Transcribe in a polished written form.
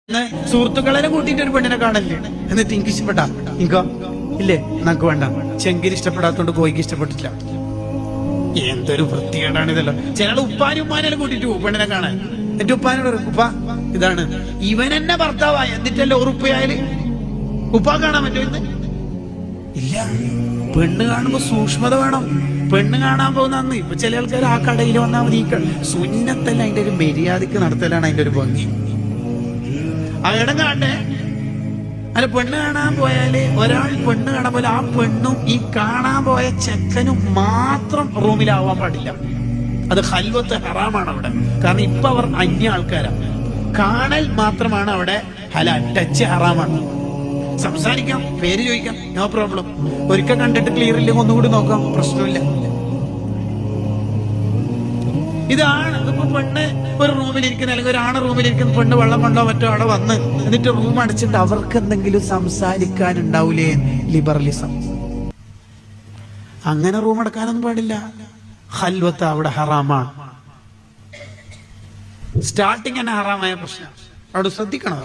സുഹൃത്തുക്കളെ കൂട്ടിയിട്ട് ഒരു പെണ്ണിനെ കാണല്ലേ, എന്നിട്ട് എനിക്ക് ഇഷ്ടപ്പെട്ടാ ഇങ്കോ ഇല്ലേ, നമുക്ക് വേണ്ട. ചെങ്കിന് ഇഷ്ടപ്പെടാത്തോണ്ട് കോയിക്ക് ഇഷ്ടപ്പെട്ടില്ല. എന്തൊരു വൃത്തികേടാണ് ഇതല്ലോ. ചില ഉപ്പാനും ഉമ്മാനെല്ലാം കൂട്ടിട്ട് പെണ്ണിനെ കാണാൻ, എന്റെ ഉപ്പാനോട് പറയും, ഉപ്പ ഇതാണ് ഇവൻ എന്നെ ഭർത്താവായ, എന്നിട്ടല്ലേ ഉറുപ്പയായാല് ഉപ്പ കാണാൻ പറ്റുമോ? ഇന്ന് ഇല്ല. പെണ്ണ് കാണുമ്പോ സൂക്ഷ്മത വേണം. പെണ്ണ് കാണാൻ പോകുന്ന ഇപ്പൊ ചില ആൾക്കാർ ആ കടയിൽ വന്നാൽ മതി. സുന്നത്തല്ല, അതിന്റെ ഒരു മര്യാദക്ക് നടത്തലാണ് അതിന്റെ ഒരു ഭംഗി. ആ ഇടം കാണണ്ടേ? അല്ല, പെണ്ണ് കാണാൻ പോയാല് ഒരാൾ പെണ്ണ് കാണാൻ പോലെ ആ പെണ്ണും ഈ കാണാൻ പോയ ചെക്കനും മാത്രം റൂമിലാവാൻ പാടില്ല. അത് ഖൽവത്ത് ഹറാമാണ് അവിടെ. കാരണം ഇപ്പൊ അവർ അന്യ ആൾക്കാരാണ്. കാണൽ മാത്രമാണ് അവിടെ ഹലാൽ, ടച്ച് ഹറാമാണ്. സംസാരിക്കാം, പേര് ചോദിക്കാം, നോ പ്രോബ്ലം. ഒരിക്കൽ കണ്ടിട്ട് ക്ലിയർ ഇല്ലെങ്കിൽ ഒന്നുകൂടി നോക്കാം, പ്രശ്നമില്ല. ഇതാണ് ഇപ്പൊ പെണ്ണ് ഒരു റൂമിലിരിക്കുന്ന, അല്ലെങ്കിൽ ഒരു ആണ് റൂമിലിരിക്കുന്ന പെണ്ണ് വെള്ളം കൊണ്ടോ മറ്റോ അവിടെ വന്ന് എന്നിട്ട് റൂം അടച്ചിട്ട് അവർക്ക് എന്തെങ്കിലും സംസാരിക്കാനുണ്ടാവൂലേ? ലിബറലിസം. അങ്ങനെ റൂം അടക്കാനൊന്നും പാടില്ല. ഖൽവത്ത് അവിടെ ഹറാമാണ്. സ്റ്റാർട്ടിങ് തന്നെ ഹറാമായ പ്രശ്നം. അവിടെ ശ്രദ്ധിക്കണം.